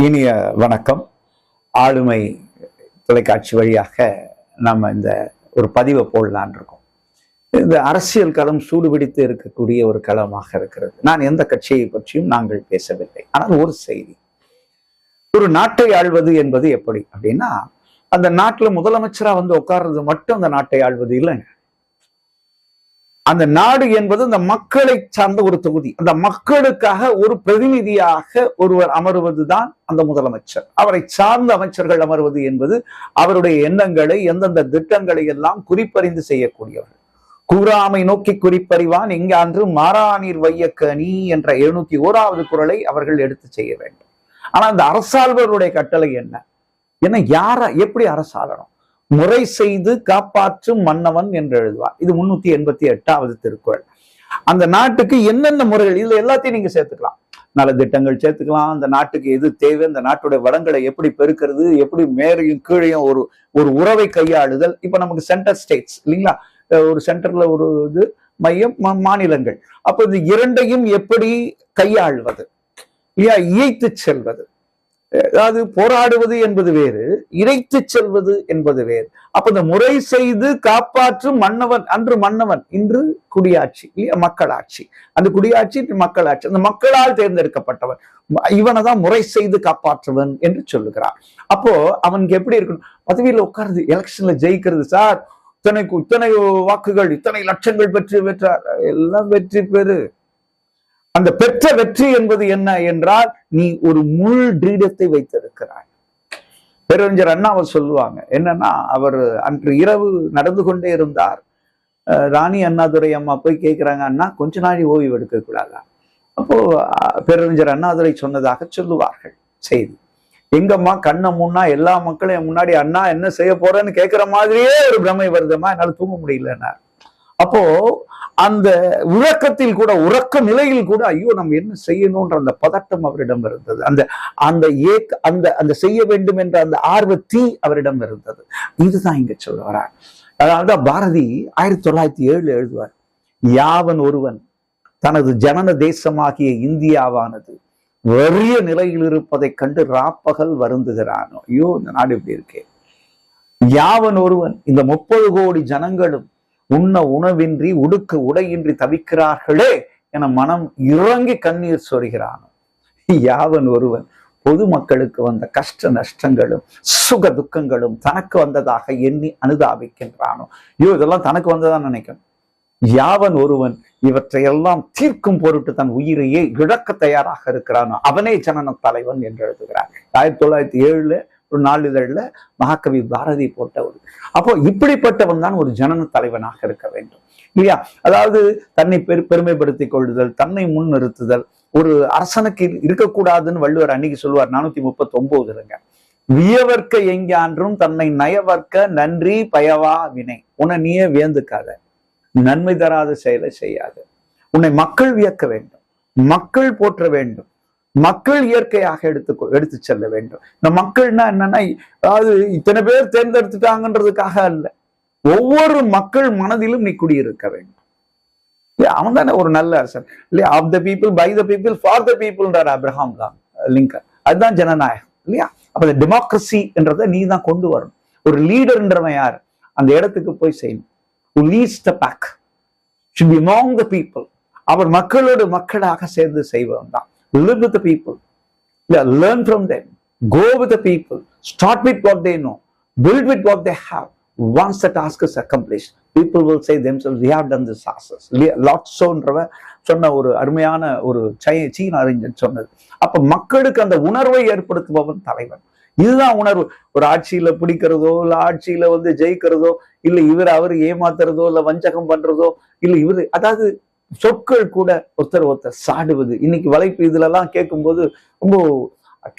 இனிய வணக்கம். ஆளுமை தொலைக்காட்சி வழியாக நம்ம இந்த ஒரு பதிவை போடலான் இருக்கோம். இந்த அரசியல் களம் சூடுபிடித்து இருக்கக்கூடிய ஒரு களமாக இருக்கிறது. நான் எந்த கட்சியை பற்றியும் நாங்கள் பேசவில்லை. ஆனால் ஒரு செய்தி, ஒரு நாட்டை ஆள்வது என்பது எப்படி அப்படின்னா, அந்த நாட்டுல முதலமைச்சரா வந்து உட்கார்றது மட்டும் அந்த நாட்டை ஆள்வது இல்லைங்க. அந்த நாடு என்பது அந்த மக்களை சார்ந்த ஒரு தொகுதி. அந்த மக்களுக்காக ஒரு பிரதிநிதியாக ஒருவர் அமர்வதுதான் அந்த முதலமைச்சர். அவரை சார்ந்த அமைச்சர்கள் அமர்வது என்பது அவருடைய எண்ணங்களை, எந்தெந்த திட்டங்களை எல்லாம் குறிப்பறிந்து செய்யக்கூடியவர்கள். கூறாமை நோக்கி குறிப்பறிவான் எங்கான்று மாறாநீர் வையக்கணி என்ற 701வது குறளை அவர்கள் எடுத்து செய்ய வேண்டும். ஆனா அந்த அரசாள்வர்களுடைய கட்டளை என்ன? ஏன்னா யார எப்படி அரசாளணும்? முறை செய்து காப்பாற்றும் மன்னவன் என்று எழுதுவார். இது 388வது திருக்குறள். அந்த நாட்டுக்கு என்னென்ன முறைகள், இதுல எல்லாத்தையும் நீங்க சேர்த்துக்கலாம். நல திட்டங்கள் சேர்த்துக்கலாம். அந்த நாட்டுக்கு எது தேவை, அந்த நாட்டுடைய வளங்களை எப்படி பெருக்கிறது, எப்படி மேலையும் கீழையும் ஒரு உறவை கையாளுதல். இப்ப நமக்கு சென்டர் ஸ்டேட்ஸ் இல்லைங்களா, ஒரு சென்டர்ல ஒரு இது, மையம், மாநிலங்கள். அப்ப இது இரண்டையும் எப்படி கையாள்வது இல்லையா, இயைத்து செல்வது. அதாவது போராடுவது என்பது வேறு, இறைத்து செல்வது என்பது வேறு. அப்ப இந்த முறை செய்து காப்பாற்றும் மன்னவன், அன்று மன்னவன், இன்று குடியாட்சி இல்லையா, மக்களாட்சி. அந்த குடியாட்சி மக்களாட்சி, அந்த மக்களால் தேர்ந்தெடுக்கப்பட்டவன், இவனைதான் முறை செய்து காப்பாற்றுவன் என்று சொல்லுகிறார். அப்போ அவனுக்கு எப்படி இருக்கணும்? பதவியில உட்கார்ந்து எலெக்ஷன்ல ஜெயிக்கிறது. சார் இத்தனை வாக்குகள், இத்தனை லட்சங்கள் பெற்றார், எல்லாம் வெற்றி பெறு. அந்த பெற்ற வெற்றி என்பது என்ன என்றால், நீ ஒரு முள் கிரீடத்தை வைத்திருக்கிறாய். பேரறிஞர் அண்ணா அவர் சொல்லுவாங்க என்னன்னா, அவர் அன்று இரவு நடந்து கொண்டே இருந்தார். ராணி அண்ணாதுரை அம்மா போய் கேட்கிறாங்க, அண்ணா கொஞ்ச நாளை ஓய்வு எடுக்க கூடாதா? அப்போ பேரறிஞர் அண்ணாதுரை சொன்னதாக சொல்லுவார்கள் செய்தி. எங்கம்மா கண்ணை முன்னா எல்லா மக்களையும் முன்னாடி அண்ணா என்ன செய்ய போறேன்னு கேட்கிற மாதிரியே ஒரு பிரமை வருதம்மா, என்னால தூங்க முடியலன்னார். அப்போ அந்த உறக்கத்தில் கூட, உறக்க நிலையில் கூட, ஐயோ நம்ம என்ன செய்யணும்ன்ற அந்த பதட்டம் அவரிடம் இருந்தது. அந்த செய்ய வேண்டும் என்ற அந்த ஆர்வ தீ அவரிடம் இருந்தது. இதுதான் இங்க சொல்ல வர்றார். அதனால்தான் பாரதி 1907 எழுதுவார், யாவன் ஒருவன் தனது ஜனன தேசமாகிய இந்தியாவானது வறிய நிலையில் இருப்பதை கண்டு ராப்பகல் வருந்துகிறானோ. ஐயோ இந்த நாடு இப்படி இருக்கே. யாவன் ஒருவன், இந்த 30 கோடி ஜனங்களும் உண்ண உணவின்றி உடுக்க உடையின்றி தவிக்கிறார்களே என மனம் இறங்கி கண்ணீர் சொரிகிறானோ. யாவன் ஒருவன் பொதுமக்களுக்கு வந்த கஷ்ட நஷ்டங்களும் சுக துக்கங்களும் தனக்கு வந்ததாக எண்ணி அனுதாபிக்கின்றானோ. ஐயோ இதெல்லாம் தனக்கு வந்ததான் நினைக்கணும். யாவன் ஒருவன் இவற்றையெல்லாம் தீர்க்கும் பொருட்டு தன் உயிரையே இழக்க தயாராக இருக்கிறானோ அவனே ஜனன தலைவன் என்று எழுதுகிறார். 1907 ஒரு நாளிதழில் மகாகவி பாரதி போட்டவர். அப்போ இப்படிப்பட்டவன் தான் ஒரு ஜனன தலைவனாக இருக்க வேண்டும் இல்லையா. அதாவது தன்னை பெருமைப்படுத்திக் கொள்ளுதல், தன்னை முன் நிறுத்துதல் ஒரு அரசனுக்கு இருக்கக்கூடாதுன்னு வள்ளுவர் அன்னைக்கு சொல்லுவார் 439. வியவர்க்க எங்கான்றும் தன்னை நயவர்க்க நன்றி பயவா வினை. உன்னை நீயே வியந்துக்காத, நன்மை தராத செயலை செய்யாது. உன்னை மக்கள் வியக்க வேண்டும், மக்கள் போற்ற வேண்டும், மக்கள் இயற்கையாக எடுத்து செல்ல வேண்டும். இந்த மக்கள்னா என்னன்னா, அதாவது இத்தனை பேர் தேர்ந்தெடுத்துட்டாங்கன்றதுக்காக அல்ல, ஒவ்வொரு மக்கள் மனதிலும் நீ குடியிருக்க வேண்டும். அவன் தானே ஒரு நல்ல அரசன் இல்லையா. Of the people, by the people, for the பீப்புள்ன்றார் அப்ரஹாம் லிங்கன். அதுதான் ஜனநாயகம் இல்லையா. அப்ப டெமோக்ரஸி என்றதை நீ தான் கொண்டு வரணும். ஒரு லீடர்ன்றவன் யார்? அந்த இடத்துக்கு போய் செய்யணும். Who leads the pack should be among the people. அவர் மக்களோடு மக்களாக சேர்ந்து செய்வன் தான். Live with the people, learn from them, go with the people, start with what they know, build with what they have. Once the task is accomplished, people will say themselves, we have done this success. லாட்சோன்றவ சொன்ன ஒரு அருமையான ஒரு சீன அறிஞர் சொன்னது. அப்ப மக்களுக்கு அந்த உணர்வை ஏற்படுத்துபவன் தலைவன். இதுதான் உணர்வு. ஒரு ஆட்சியில பிடிக்கிறதோ, இல்ல ஆட்சியில வந்து ஜெயிக்கிறதோ, இல்ல அவர் ஏமாத்துறதோ, இல்ல வஞ்சகம் பண்றதோ, இல்ல அதாவது சொற்கள் கூட ஒருத்தர் சாடுவது. இன்னைக்கு வலைப்பு இதுல எல்லாம் கேட்கும்போது ரொம்ப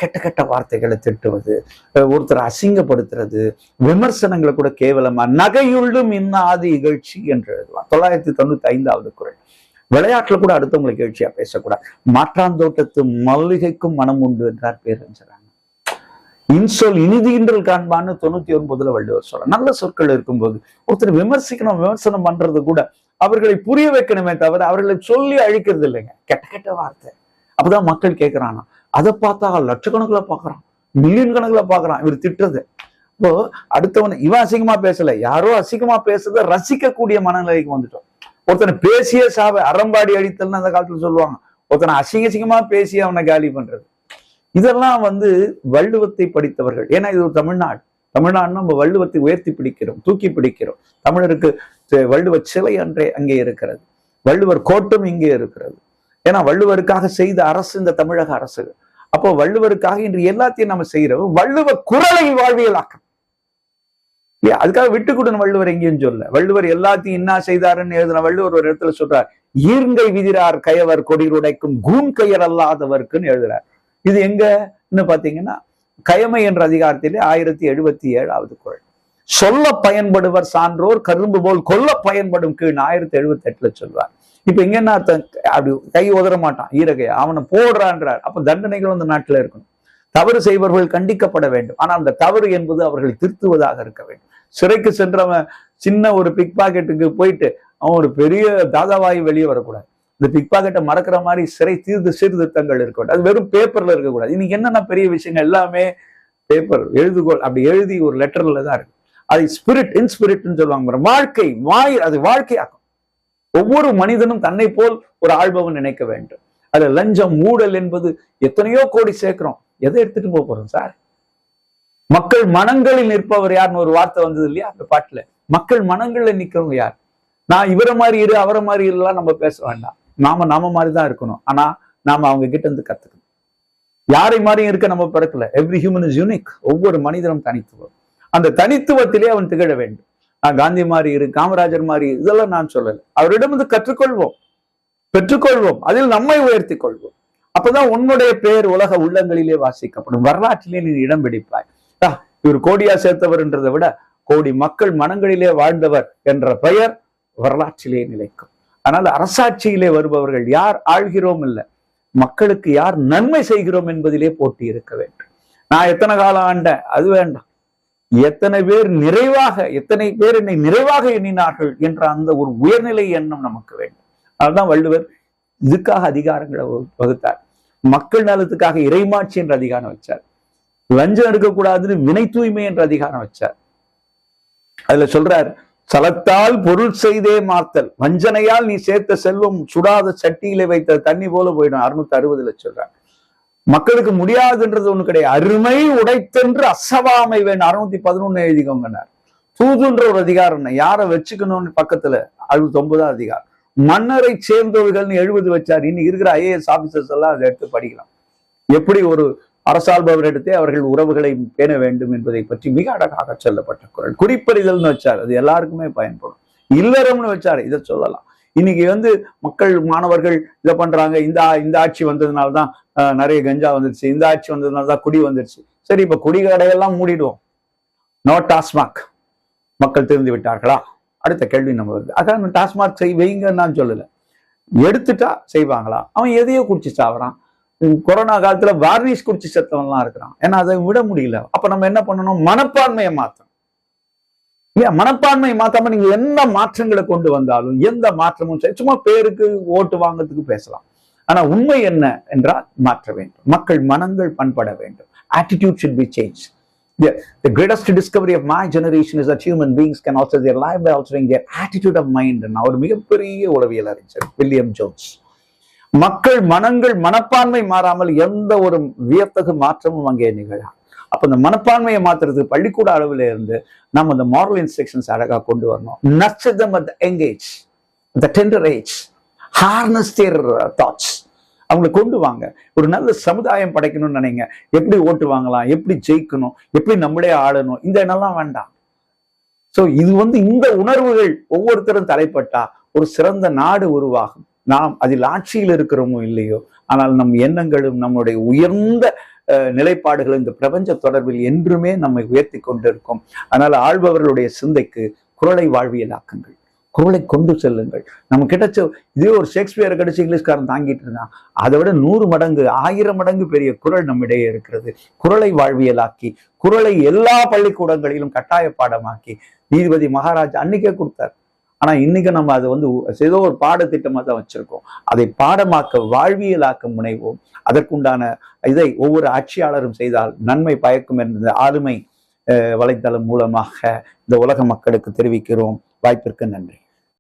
கெட்ட வார்த்தைகளை திட்டுவது, ஒருத்தர் அசிங்கப்படுத்துறது, விமர்சனங்களை கூட கேவலமா, நகையுள்ளும் இன்னாதி இகழ்ச்சி என்று எழுதலாம். 995வது குறள். விளையாட்டுல கூட அடுத்தவங்களை இகழ்ச்சியா பேசக்கூடாது. மாற்றாந்தோட்டத்து மல்லிகைக்கும் மனம் உண்டு என்றார் பேரறிஞர். இன்சொல் இனிதின்றல் காண்பான்னு 99ல வள்ளுவர் சொல்ல. நல்ல சொற்கள் இருக்கும்போது ஒருத்தர் விமர்சிக்கணும், விமர்சனம் பண்றது கூட அவர்களை புரிய வைக்கணுமே தவிர அவர்களை சொல்லி அழிக்கிறது இல்லைங்க. கெட்ட வார்த்தை. அப்பதான் மக்கள் கேட்கிறானா, அதை பார்த்தா லட்சக்கணக்கில் பார்க்கறான், மில்லியன் கணக்கில் பார்க்கறான் இவர் திட்டுறது. இப்போ அடுத்தவன் இவன் அசிங்கமா பேசல, யாரோ அசிங்கமா பேசுறத ரசிக்கக்கூடிய மனநிலைக்கு வந்துட்டோம். ஒருத்தனை பேசிய சாவ அறம்பாடி அடித்தல்னு அந்த காலத்துல சொல்லுவாங்க. ஒருத்தனை அசிங்கமா பேசி அவனை காலி பண்றது. இதெல்லாம் வள்ளுவத்தை படித்தவர்கள். ஏன்னா இது ஒரு தமிழ்நாடுன்னா நம்ம வள்ளுவத்தை உயர்த்தி பிடிக்கிறோம், தூக்கி பிடிக்கிறோம். தமிழருக்கு வள்ளுவ சிலை அங்கே இருக்கிறது, வள்ளுவர் கோட்டம் இங்கே இருக்கிறது. ஏன்னா வள்ளுவருக்காக செய்த அரசு இந்த தமிழக அரசு. அப்போ வள்ளுவருக்காக இன்று எல்லாத்தையும் நம்ம செய்யறோம். வள்ளுவ குறளை வாழ்வியலாக்கம் இல்லையா? அதுக்காக விட்டுக்கூடணும் வள்ளுவர் எங்கேயும் சொல்ல. வள்ளுவர் எல்லாத்தையும் என்ன செய்தாருன்னு எழுதின வள்ளுவர் ஒரு இடத்துல சொல்றார், ஈர்ங்கை விதிரார் கயவர் கொடியுடைக்கும் கூன் கையர் அல்லாதவர்க்குன்னு எழுதுறார். இது எங்கன்னு பாத்தீங்கன்னா கயமை என்ற அதிகாரத்திலே 1077வது குறள். சொல்ல பயன்படுவர் சான்றோர் கரும்பு போல் கொல்ல பயன்படும் கீழ் 1078 சொல்வார். இப்ப இங்க என்ன அப்படி கை உதற மாட்டான் ஈரகைய, அவனை போடுறான்றார். அப்ப தண்டனைகள் அந்த நாட்டுல இருக்கணும். தவறு செய்பவர்கள் கண்டிக்கப்பட வேண்டும். ஆனால் அந்த தவறு என்பது அவர்களை திருத்துவதாக இருக்க வேண்டும். சிறைக்கு சென்றவன் சின்ன ஒரு பிக் பாக்கெட்டுக்கு போயிட்டு அவன் ஒரு பெரிய தாதாவாயி வெளியே வரக்கூடாது. இந்த பிக் பாக்கெட்டை மறக்கிற மாதிரி சிறை சீர்திருத்தங்கள் இருக்கக்கூடாது. அது வெறும் பேப்பர்ல இருக்கக்கூடாது. இன்னைக்கு என்னென்ன பெரிய விஷயங்கள் எல்லாமே பேப்பர் எழுதுகோள் அப்படி எழுதி ஒரு லெட்டர்ல தான் இருக்கு. அது இன்ஸ்பிரிட்னு சொல்லுவாங்க. வாழ்க்கை அது வாழ்க்கையாக்கும். ஒவ்வொரு மனிதனும் தன்னை போல் ஒரு ஆள்பவன் நினைக்க வேண்டும். அதுல லஞ்சம் ஊழல் என்பது எத்தனையோ கோடி சேர்க்கிறோம். எதை எடுத்துட்டு போறோம் சார்? மக்கள் மனங்களில் நிற்பவர் யாருன்னு ஒரு வார்த்தை வந்தது இல்லையா அந்த பாட்டுல? மக்கள் மனங்கள்ல நிக்கிறவங்க யார்? நான் இவரை மாதிரி இரு அவரை மாதிரி இருலாம் நம்ம பேச வேண்டாம். நாம மாதிரிதான் இருக்கணும். ஆனா நாம அவங்க கிட்ட இருந்து கத்துக்கணும். யாரை மாதிரியும் இருக்க நம்ம பிறக்கல. Every human is unique. ஒவ்வொரு மனிதனும் தனித்துவம். அந்த தனித்துவத்திலே அவன் திகழ வேண்டும். நான் காந்தி மாதிரி இரு, காமராஜர் மாதிரி இதெல்லாம் நான் சொல்லல. அவரிடம் கற்றுக்கொள்வோம், பெற்றுக்கொள்வோம், அதில் நம்மை உயர்த்தி கொள்வோம். அப்பதான் உன்னுடைய பெயர் உலக உள்ளங்களிலே வாசிக்கப்படும், வரலாற்றிலே நீ இடம் பிடிப்பாய். இவர் கோடியா சேர்த்தவர்ன்றதை விட கோடி மக்கள் மனங்களிலே வாழ்ந்தவர் என்ற பெயர் வரலாற்றிலே நிலைக்கும். அதனால அரசாட்சியிலே வருபவர்கள் யார் ஆள்கிறோம் இல்லை, மக்களுக்கு யார் நன்மை செய்கிறோம் என்பதிலே போட்டி இருக்க வேண்டும். நான் எத்தனை காலம் ஆண்டேன் அது வேண்டாம். எத்தனை பேர் என்னை நிறைவாக எண்ணினார்கள் என்ற அந்த ஒரு உயர்நிலை எண்ணம் நமக்கு வேண்டும். அதுதான் வள்ளுவர் இதுக்காக அதிகாரங்களை வகுத்தார். மக்கள் நலத்துக்காக இறைமாட்சி என்ற அதிகாரம் வச்சார். லஞ்சம் இருக்கக்கூடாதுன்னு வினை தூய்மை என்ற அதிகாரம் வச்சார். அதுல சொல்றார், சலத்தால் பொருள் செய்தே மாத்தல், வஞ்சனையால் நீ சேர்த்த செல்வம் சுடாத சட்டியிலே வைத்த தண்ணி போல போயிடும். 660 சொல்றார். மக்களுக்கு முடியாதுன்றது ஒண்ணு கிடையாது. அருமை உடைத்தென்று அசவாமை வேணும். 611 எழுதிக்கோங்கன்னார். தூதுன்ற ஒரு அதிகாரம் யாரை வச்சுக்கணும்னு பக்கத்துல 69 அதிகாரம். மன்னரை சேர்ந்தவர்கள்னு 70 வச்சார். இன்னைக்கு இருக்கிற IAS ஆபீசர்ஸ் எல்லாம் அதை எடுத்து படிக்கலாம். எப்படி ஒரு அரசாள்பவரிடத்தே அவர்கள் உறவுகளை பேண வேண்டும் என்பதை பற்றி மிக அழகாக சொல்லப்பட்ட குறள். குறிப்பறிதல்னு வச்சார், அது எல்லாருக்குமே பயன்படும். இல்லறம்னு வச்சாரு, இதை சொல்லலாம். இன்னைக்கு மக்கள் மாணவர்கள் இதை பண்றாங்க. இந்த ஆட்சி வந்ததுனால்தான் நிறைய கஞ்சா வந்துருச்சு, இந்த ஆட்சி வந்ததுனால்தான் குடி வந்துருச்சு. சரி, இப்ப குடி கடையெல்லாம் மூடிடுவோம், நோ டாஸ்மாக். மக்கள் திருந்து விட்டார்களா? அடுத்த கேள்வி நம்ம வருது. அதான் டாஸ்மாக் வைங்கன்னு நான் சொல்லல, எடுத்துட்டா செய்வாங்களா? அவன் எதையோ குடிச்சு சாவறான். கொரோனா காலத்துல வார்னிஷ் குடிச்சு செத்தவன்லாம் இருக்கிறான். ஏன்னா அதை விட முடியல. அப்ப நம்ம என்ன பண்ணணும்? மனப்பான்மையை மாற்றணும். மனப்பான்மையை மாத்தாம நீங்க எந்த மாற்றங்களை கொண்டு வந்தாலும் எந்த மாற்றமும் சும்மா பேருக்கு ஓட்டு வாங்கிறதுக்கு பேசலாம். ஆனா உண்மை என்ன என்றால் மாற்ற வேண்டும். மக்கள் மனங்கள் பண்பட வேண்டும். Attitude should be changed. The greatest discovery of my generation is that human beings can alter their life by altering their attitude of mind. ஒரு மிகப்பெரிய உளவியல் அறிஞர் வில்லியம் ஜோன்ஸ். மக்கள் மனங்கள் மனப்பான்மை மாறாமல் எந்த ஒரு வியத்தகு மாற்றமும் அங்கே நிகழாது. அப்ப இந்த மனப்பான்மையை மாத்துறதுக்கு பள்ளிக்கூட அளவுல இருந்து நம்ம இந்த மாரல் இன்ஸ்ட்ரக்ஷன்ஸ் அழகா கொண்டு வரணும். Nurture them at the young age, the tender age. Harness their thoughts. அவங்களை கொண்டு வாங்க. ஒரு நல்ல சமுதாயம் படைக்கணும்னு நினைங்க. எப்படி ஓட்டு வாங்கலாம், எப்படி ஜெயிக்கணும், எப்படி நம்மளே ஆளணும், இந்த எண்ணெல்லாம் வேண்டாம். சோ இது இந்த உணர்வுகள் ஒவ்வொருத்தரும் தலைப்பட்டா ஒரு சிறந்த நாடு உருவாகும். நாம் அதில் ஆட்சியில் இருக்கிறோமோ இல்லையோ, ஆனால் நம் எண்ணங்களும் நம்முடைய உயர்ந்த நிலைப்பாடுகள் இந்த பிரபஞ்ச தொடர்பில் என்றுமே நம்மை உயர்த்தி கொண்டிருக்கும். அதனால ஆள்பவர்களுடைய சிந்தைக்கு குறளை வாழ்வியலாக்குங்கள், குறளை கொண்டு செல்லுங்கள். நம்ம கிடைச்ச இதே ஒரு ஷேக்ஸ்பியரை கிடைச்ச இங்கிலீஷ்காரன் தாங்கிட்டு இருந்தான். அதை விட 100 மடங்கு 1000 மடங்கு பெரிய குறள் நம்மிடையே இருக்கிறது. குறளை வாழ்வியலாக்கி, குறளை எல்லா பள்ளிக்கூடங்களிலும் கட்டாய பாடமாக்கி நீதிபதி மகாராஜ் அன்னைக்கே கொடுத்தார். ஆனா இன்னைக்கு நம்ம அதை வந்து ஏதோ ஒரு பாடத்திட்டமா தான் வச்சிருக்கோம். அதை பாடமாக்க வாழ்வியலாக்க முனைவோம். அதற்குண்டான இதை ஒவ்வொரு ஆட்சியாளரும் செய்தால் நன்மை பயக்கும் என்ற ஆளுமை வலைத்தளம் மூலமாக இந்த உலக மக்களுக்கு தெரிவிக்கிறோம். வாய்ப்பிற்கு நன்றி.